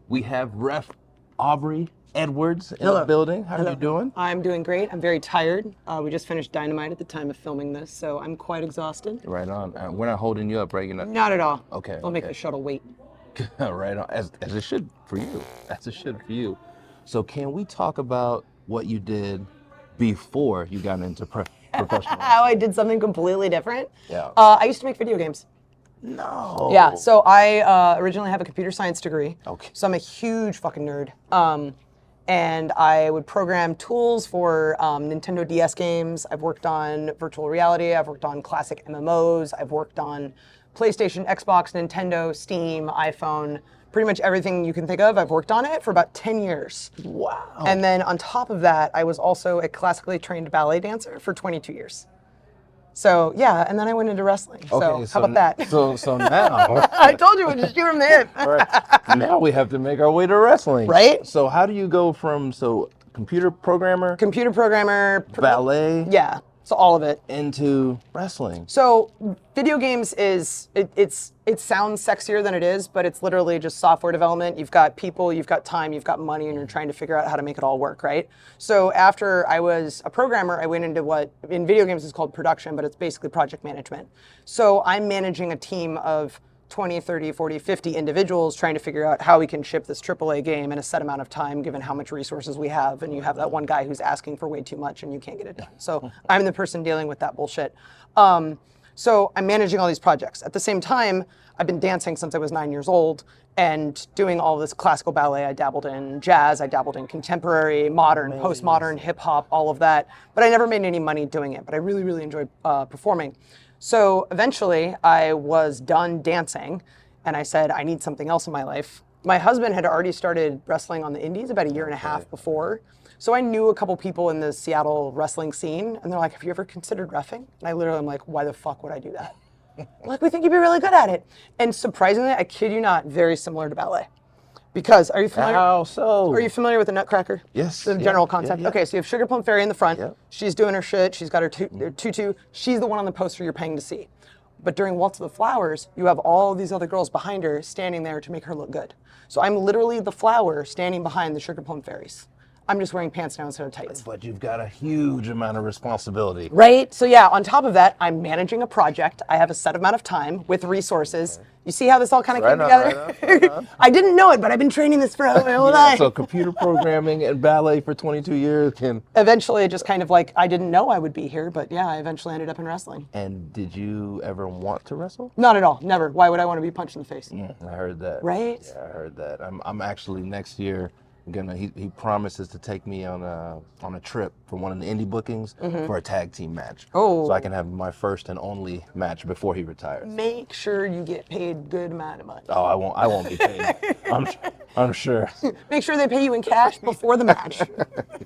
We have Ref Aubrey Edwards in the building. How are you doing? I'm doing great. I'm very tired. We just finished Dynamite at the time of filming this, so I'm quite exhausted. Right on. We're not holding you up, right? You're not. Not at all. Okay. Don't make the shuttle wait. Right on. As it should for you. As it should for you. So can we talk about what you did before you got into professional? How I did something completely different? Yeah. I used to make video games. No. Yeah, so I originally have a computer science degree. Okay. So I'm a huge fucking nerd. And I would program tools for Nintendo DS games. I've worked on virtual reality. I've worked on classic MMOs. I've worked on PlayStation, Xbox, Nintendo, Steam, iPhone, pretty much everything you can think of. I've worked on it for about 10 years. Wow. And then on top of that, I was also a classically trained ballet dancer for 22 years. So yeah, and then I went into wrestling. Okay, So how about that? So now. I told you, just shoot from the hip. Right. Now we have to make our way to wrestling. Right? So how do you go from computer programmer, ballet, yeah, so all of it, into wrestling? So video games it sounds sexier than it is, but it's literally just software development. You've got people, you've got time, you've got money, and you're trying to figure out how to make it all work, right? So after I was a programmer, I went into what in video games is called production, but it's basically project management. So I'm managing a team of 20, 30, 40, 50 individuals trying to figure out how we can ship this AAA game in a set amount of time, given how much resources we have. And you have that one guy who's asking for way too much and you can't get it done. So I'm the person dealing with that bullshit. So I'm managing all these projects. At the same time, I've been dancing since I was 9 years old and doing all this classical ballet. I dabbled in jazz, I dabbled in contemporary, modern, postmodern, hip hop, all of that. But I never made any money doing it, but I really, really enjoyed performing. So eventually I was done dancing and I said, I need something else in my life. My husband had already started wrestling on the indies about a year and a half before. So I knew a couple people in the Seattle wrestling scene and they're like, have you ever considered reffing? And I literally am like, why the fuck would I do that? Like, we think you'd be really good at it. And surprisingly, I kid you not, very similar to ballet. Because, are you familiar? How so? Are you familiar with the Nutcracker? Yes. The general concept? Yeah. Okay, so you have Sugar Plum Fairy in the front. Yeah. She's doing her shit. She's got her tutu. She's the one on the poster you're paying to see. But during Waltz of the Flowers, you have all these other girls behind her standing there to make her look good. So I'm literally the flower standing behind the Sugar Plum Fairies. I'm just wearing pants now instead of tights. But you've got a huge amount of responsibility. Right? So yeah, on top of that, I'm managing a project. I have a set amount of time with resources. Okay. You see how this all kind of came together? Right on. I didn't know it, but I've been training this for my whole life. So computer programming and ballet for 22 years can... Eventually, just kind of like, I didn't know I would be here, but yeah, I eventually ended up in wrestling. And did you ever want to wrestle? Not at all. Never. Why would I want to be punched in the face? I heard that. Right? Yeah, I heard that. I'm actually next year... He promises to take me on a trip for one of the indie bookings for a tag team match. Oh. So I can have my first and only match before he retires. Make sure you get paid good amount of money. Oh, I won't be paid. I'm sure. Make sure they pay you in cash before the match.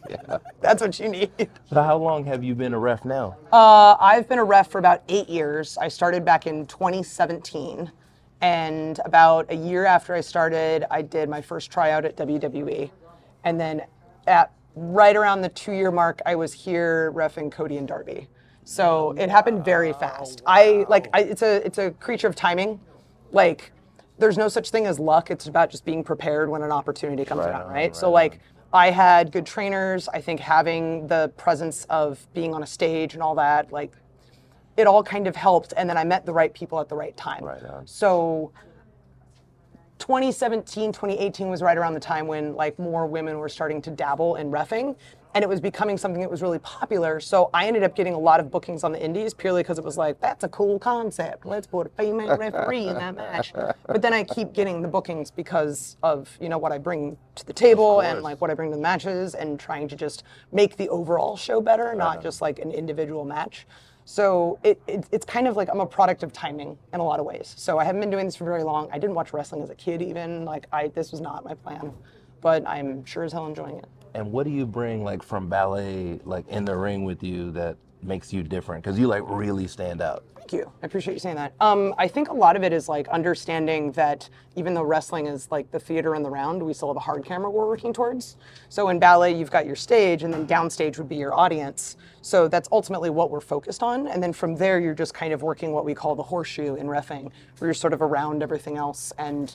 Yeah. That's what you need. So how long have you been a ref now? I've been a ref for about 8 years. I started back in 2017. And about a year after I started, I did my first tryout at WWE. And then at right around the 2-year mark, I was here reffing Cody and Darby. So it happened very fast. It's a creature of timing. Like, there's no such thing as luck. It's about just being prepared when an opportunity comes around, right? So like, I had good trainers. I think having the presence of being on a stage and all that, like, it all kind of helped, and then I met the right people at the right time. Right on. So 2017, 2018 was right around the time when like more women were starting to dabble in reffing, and it was becoming something that was really popular. So I ended up getting a lot of bookings on the indies purely because it was like, that's a cool concept. Let's put a female referee in that match. But then I keep getting the bookings because of, you know, what I bring to the table and like what I bring to the matches and trying to just make the overall show better, not just like an individual match. So it's kind of like I'm a product of timing in a lot of ways. So I haven't been doing this for very long. I didn't watch wrestling as a kid even. Like this was not my plan, but I'm sure as hell enjoying it. And what do you bring like from ballet, like in the ring with you that makes you different? Because you like really stand out. Thank you. I appreciate you saying that. I think a lot of it is like understanding that even though wrestling is like the theater and the round, we still have a hard camera we're working towards. So in ballet, you've got your stage, and then downstage would be your audience. So that's ultimately what we're focused on. And then from there, you're just kind of working what we call the horseshoe in reffing, where you're sort of around everything else. And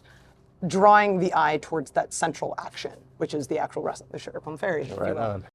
drawing the eye towards that central action, which is the actual wrestling, the sugar plum fairy. if you Right will. on.